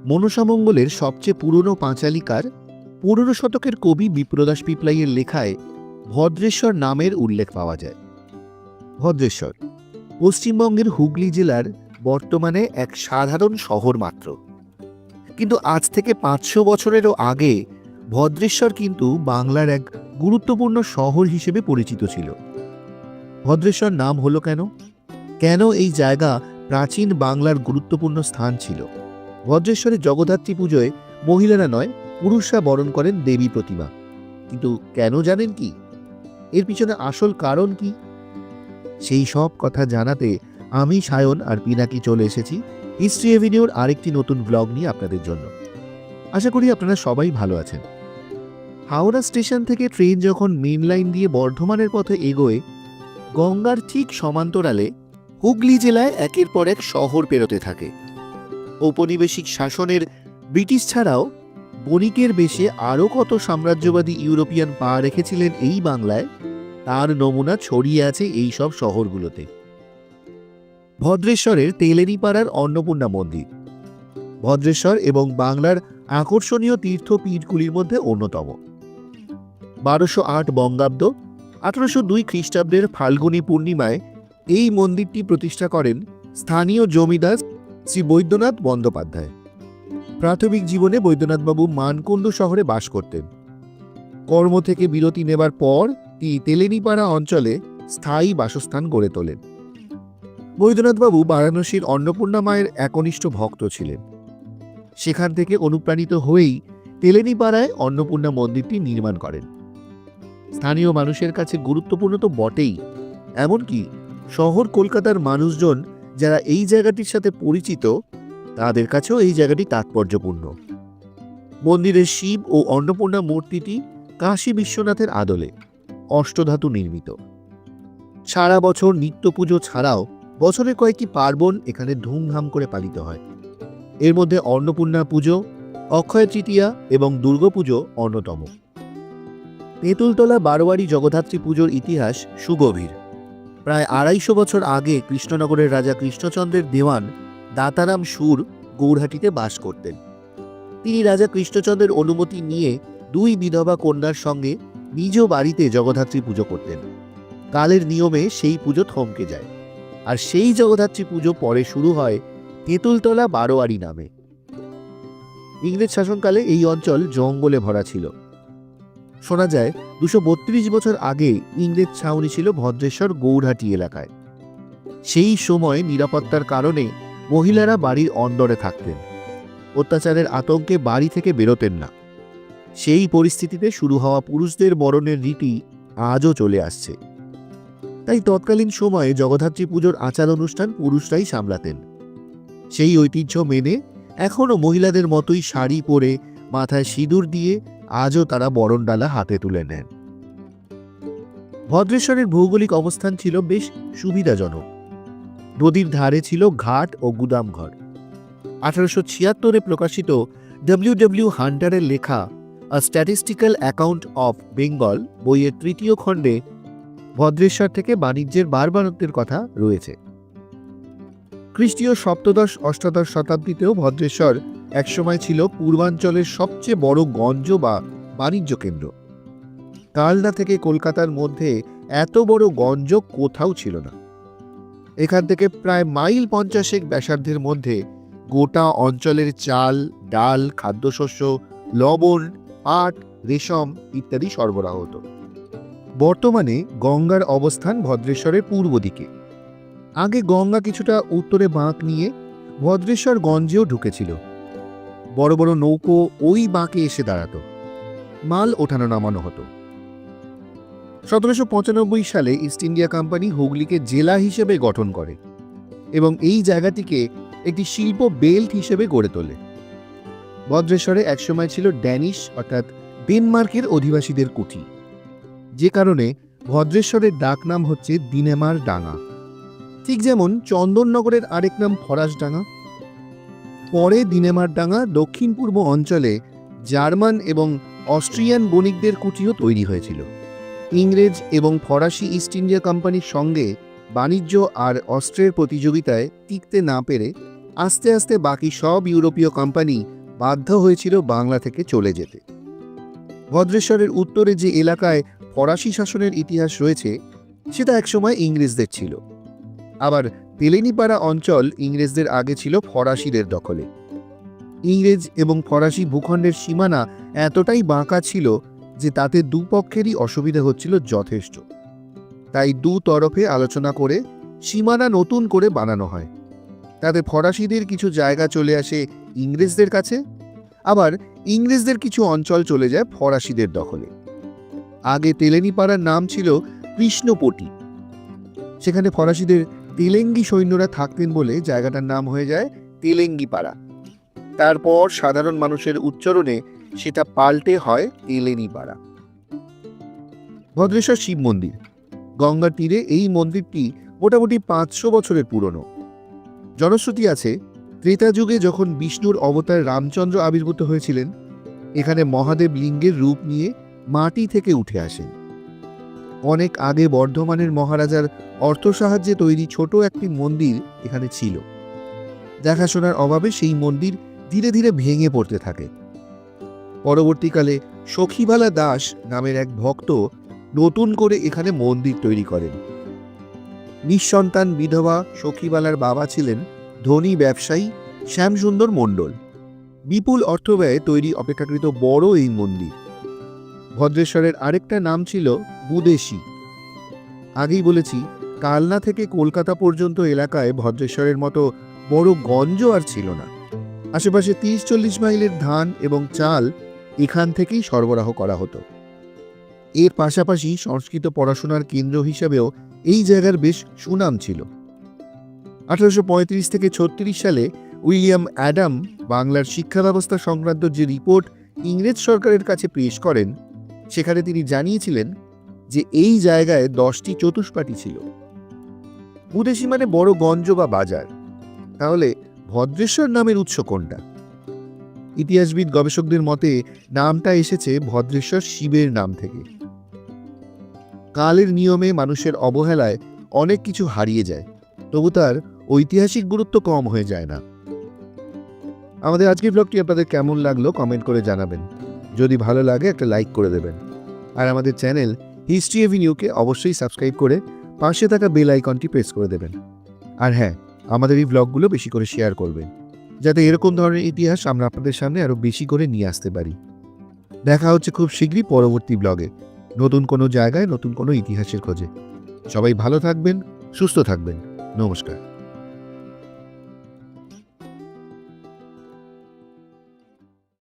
মনসামঙ্গলের সবচেয়ে পুরনো পাঁচালিকার ১৫ শতকের কবি বিপ্রদাস পিপলাইয়ের লেখায় ভদ্রেশ্বর নামের উল্লেখ পাওয়া যায়। ভদ্রেশ্বর পশ্চিমবঙ্গের হুগলি জেলার বর্তমানে এক সাধারণ শহর মাত্র, কিন্তু আজ থেকে ৫০০ বছরেরও আগে ভদ্রেশ্বর কিন্তু বাংলার এক গুরুত্বপূর্ণ শহর হিসেবে পরিচিত ছিল। ভদ্রেশ্বর নাম হলো কেন? কেন এই জায়গা প্রাচীন বাংলার গুরুত্বপূর্ণ স্থান ছিল? ভদ্রেশ্বরের জগদ্ধাত্রী পুজোয় মহিলারা নয়, পুরুষরা বরণ করেন দেবী প্রতিমা। কিন্তু কেন জানেন কি? এর পিছনে আসল কারণ কি? সেই সব কথা জানাতে আমি সায়ন আর পিনাকি চলে এসেছি হিস্ট্রি এভিনিউর আরেকটি নতুন ব্লগ নিয়ে আপনাদের জন্য। আশা করি আপনারা সবাই ভালো আছেন। হাওড়া স্টেশন থেকে ট্রেন যখন মেন লাইন দিয়ে বর্ধমানের পথে এগোয়, গঙ্গার ঠিক সমান্তরালে হুগলি জেলায় একের পর এক শহর পেরোতে থাকে। ঔপনিবেশিক শাসনের ব্রিটিশ ছাড়াও বণিকের বেশে আরও কত সাম্রাজ্যবাদী ইউরোপিয়ান পা রেখেছিলেন এই বাংলায়, তার নমুনা ছড়িয়ে আছে এই সব শহরগুলোতে। ভদ্রেশ্বরের তেলেনীপাড়ার অন্নপূর্ণা মন্দির ভদ্রেশ্বর এবং বাংলার আকর্ষণীয় তীর্থপীঠগুলির মধ্যে অন্যতম। ১২০৮ বঙ্গাব্দ ১৮০২ খ্রিস্টাব্দের ফাল্গুনী পূর্ণিমায় এই মন্দিরটি প্রতিষ্ঠা করেন স্থানীয় জমিদার শ্রী বৈদ্যনাথ বন্দ্যোপাধ্যায়। প্রাথমিক জীবনে বৈদ্যনাথবাবু মানকুণ্ডু শহরে বাস করতেন। কর্ম থেকে বিরতি নেবার পর তিনি তেলেনীপাড়া অঞ্চলে স্থায়ী বাসস্থান গড়ে তোলেন। বৈদ্যনাথবাবু বারাণসীর অন্নপূর্ণা মায়ের একনিষ্ঠ ভক্ত ছিলেন। সেখান থেকে অনুপ্রাণিত হয়েই তেলেনীপাড়ায় অন্নপূর্ণা মন্দিরটি নির্মাণ করেন। স্থানীয় মানুষের কাছে গুরুত্বপূর্ণ তো বটেই, এমনকি শহর কলকাতার মানুষজন যারা এই জায়গাটির সাথে পরিচিত, তাদের কাছেও এই জায়গাটি তাৎপর্যপূর্ণ। মন্দিরের শিব ও অন্নপূর্ণা মূর্তিটি কাশী বিশ্বনাথের আদলে অষ্টধাতু নির্মিত। সারা বছর নিত্য পুজো ছাড়াও বছরে কয়েকটি পার্বণ এখানে ধুমধাম করে পালিত হয়। এর মধ্যে অন্নপূর্ণা পুজো, অক্ষয় তৃতীয়া এবং দুর্গাপুজো অন্যতম। তেঁতুলতলা বারোয়ারি জগদ্ধাত্রী পুজোর ইতিহাস সুগভীর। প্রায় ২৫০ বছর আগে কৃষ্ণনগরের রাজা কৃষ্ণচন্দ্রের দেওয়ান দাতারাম সুর গৌরহাটিতে বাস করতেন। তিনি রাজা কৃষ্ণচন্দ্রের অনুমতি নিয়ে ২ বিধবা কন্যার সঙ্গে নিজ বাড়িতে জগদ্ধাত্রী পুজো করতেন। কালের নিয়মে সেই পুজো থমকে যায়, আর সেই জগদ্ধাত্রী পুজো পরে শুরু হয় তেঁতুলতলা বারোয়ারি নামে। ইংরেজ শাসনকালে এই অঞ্চল জঙ্গলে ভরা ছিল। শোনা যায় ২৩২ বছর আগে ইংরেজ ছাউনি ছিল ভদ্রেশ্বর গৌরহাটি এলাকায়। সেই সময় নিরাপত্তার কারণে মহিলারা বাড়ির অন্দরে থাকতেন। অত্যাচারের আতঙ্কে বাড়ি থেকে বেরোতেন না। সেই পরিস্থিতিতে শুরু হওয়া পুরুষদের বরণের রীতি আজও চলে আসছে। তাই তৎকালীন সময়ে জগদ্ধাত্রী পুজোর আচার অনুষ্ঠান পুরুষরাই সামলাতেন। সেই ঐতিহ্য মেনে এখনও মহিলাদের মতোই শাড়ি পরে মাথায় সিঁদুর দিয়ে আজও তারা বরণডালা হাতে তুলে নেন। ভদ্রেশ্বরের ভৌগোলিক অবস্থান ছিল বেশ সুবিধাজনক। নদীর ধারে ছিল ঘাট ও গুদামঘর। ১৮৭৬ প্রকাশিত ডব্লিউ হান্টারের লেখা আ স্ট্যাটিস্টিক্যাল অ্যাকাউন্ট অফ বেঙ্গল বইয়ের ৩য় খণ্ডে ভদ্রেশ্বর থেকে বাণিজ্যের বারবারত্বের কথা রয়েছে। খ্রিস্টীয় সপ্তদশ-অষ্টাদশ শতাব্দীতেও ভদ্রেশ্বর একসময় ছিল পূর্বাঞ্চলের সবচেয়ে বড় গঞ্জ বা বাণিজ্য কেন্দ্র। কালনা থেকে কলকাতার মধ্যে এত বড় গঞ্জ কোথাও ছিল না। এখান থেকে প্রায় মাইল ৫০ ব্যাসার্ধের মধ্যে গোটা অঞ্চলের চাল, ডাল, খাদ্যশস্য, লবণ, পাট, রেশম ইত্যাদি সরবরাহ হতো। বর্তমানে গঙ্গার অবস্থান ভদ্রেশ্বরের পূর্ব দিকে। আগে গঙ্গা কিছুটা উত্তরে বাঁক নিয়ে ভদ্রেশ্বর গঞ্জেও ঢুকেছিল। বড় বড় নৌকো ওই বাঁকে এসে দাঁড়াতো, মাল ওঠানো নামানো হতো। ১৭৯৫ সালে ইস্ট ইন্ডিয়া কোম্পানি হুগলিকে জেলা হিসেবে গঠন করে এবং এই জায়গাটিকে একটি শিল্প বেল্ট হিসেবে গড়ে তোলে। ভদ্রেশ্বরে একসময় ছিল ড্যানিশ অর্থাৎ ডেনমার্কের অধিবাসীদের কুঠি, যে কারণে ভদ্রেশ্বরের ডাকনাম হচ্ছে দিনেমার ডাঙ্গা। ঠিক যেমন চন্দননগরের আরেক নাম ফরাসডাঙ্গা। পরে দিনেমার ডাঙ্গা দক্ষিণ পূর্ব অঞ্চলে জার্মান এবং অস্ট্রিয়ান বণিকদের কুঠিও তৈরি হয়েছিল। ইংরেজ এবং ফরাসি ইস্ট ইন্ডিয়া কোম্পানির সঙ্গে বাণিজ্য আর অস্ত্রের প্রতিযোগিতায় টিকতে না পেরে আস্তে আস্তে বাকি সব ইউরোপীয় কোম্পানি বাধ্য হয়েছিল বাংলা থেকে চলে যেতে। ভদ্রেশ্বরের উত্তরে যে এলাকায় ফরাসি শাসনের ইতিহাস রয়েছে সেটা একসময় ইংরেজদের ছিল। আবার তেলেনিপাড়া অঞ্চল ইংরেজদের আগে ছিল ফরাসিদের দখলে। ইংরেজ এবং ফরাসি ভূখণ্ডের সীমানা এতটাই বাঁকা ছিল যে তাতে দুপক্ষেরই অসুবিধা হচ্ছিল যথেষ্ট। তাই দু তরফে আলোচনা করে সীমানা নতুন করে বানানো হয়। তাতে ফরাসিদের কিছু জায়গা চলে আসে ইংরেজদের কাছে, আবার ইংরেজদের কিছু অঞ্চল চলে যায় ফরাসিদের দখলে। আগে তেলেনিপাড়ার নাম ছিল কৃষ্ণপটি। সেখানে ফরাসিদের তেলেঙ্গি সৈন্যরা থাকতেন বলে জায়গাটার নাম হয়ে যায় তেলেঙ্গিপাড়া। তারপর সাধারণ মানুষের উচ্চারণে সেটা পাল্টে হয় তেলেনিপাড়া। ভদ্রেশ্বর শিব মন্দির, গঙ্গার তীরে এই মন্দিরটি মোটামুটি 500 বছরের পুরনো। জনশ্রুতি আছে, ত্রেতা যুগে যখন বিষ্ণুর অবতার রামচন্দ্র আবির্ভূত হয়েছিলেন, এখানে মহাদেব লিঙ্গের রূপ নিয়ে মাটি থেকে উঠে আসেন। অনেক আগে বর্ধমানের মহারাজার অর্থ সাহায্যে তৈরি ছোট একটি মন্দির এখানে ছিল। দেখাশোনার অভাবে সেই মন্দির ধীরে ধীরে ভেঙে পড়তে থাকে। পরবর্তীকালে সখীবালা দাস নামের এক ভক্ত নতুন করে এখানে মন্দির তৈরি করেন। নিঃসন্তান বিধবা সখীবালার বাবা ছিলেন ধনী ব্যবসায়ী শ্যামসুন্দর মণ্ডল। বিপুল অর্থ ব্যয়ে তৈরি অপেক্ষাকৃত বড় এই মন্দির। ভদ্রেশ্বরের আরেকটা নাম ছিল বুদেশী। আগেই বলেছি, কালনা থেকে কলকাতা পর্যন্ত এলাকায় ভদ্রেশ্বরের মতো বড় গঞ্জ আর ছিল না। আশেপাশে 30-40 মাইলের ধান এবং চাল এখান থেকেই সরবরাহ করা হতো। এর পাশাপাশি সংস্কৃত পড়াশোনার কেন্দ্র হিসেবেও এই জায়গার বেশ সুনাম ছিল। 1835 থেকে 36 সালে উইলিয়াম অ্যাডাম বাংলার শিক্ষা ব্যবস্থা সংক্রান্ত যে রিপোর্ট ইংরেজ সরকারের কাছে পেশ করেন, সেখানে তিনি জানিয়েছিলেন যে এই জায়গায় 10টি চতুষ্পাঠী ছিল। বুদেশী মানে বড় গঞ্জ বা বাজার। তাহলে ভদ্রেশ্বর নামের উৎস কোনটা? ইতিহাসবিদ গবেষকদের মতে নামটা এসেছে ভদ্রেশ্বর শিবের নাম থেকে। কালের নিয়মে মানুষের অবহেলায় অনেক কিছু হারিয়ে যায়, তবু তার ঐতিহাসিক গুরুত্ব কম হয়ে যায় না। আমাদের আজকের ব্লগটি আপনাদের কেমন লাগলো কমেন্ট করে জানাবেন। যদি ভালো লাগে একটা লাইক করে দেবেন, আর আমাদের চ্যানেল হিস্ট্রি এভিনিউকে অবশ্যই সাবস্ক্রাইব করে পাশে থাকা বেল আইকনটি প্রেস করে দেবেন। আর হ্যাঁ, আমাদের এই ব্লগগুলো বেশি করে শেয়ার করবেন, যাতে এরকম ধরনের ইতিহাস আমরা আপনাদের সামনে আরও বেশি করে নিয়ে আসতে পারি। দেখা হচ্ছে খুব শীঘ্রই পরবর্তী ব্লগে, নতুন কোনো জায়গায় নতুন কোনো ইতিহাসের খোঁজে। সবাই ভালো থাকবেন, সুস্থ থাকবেন। নমস্কার।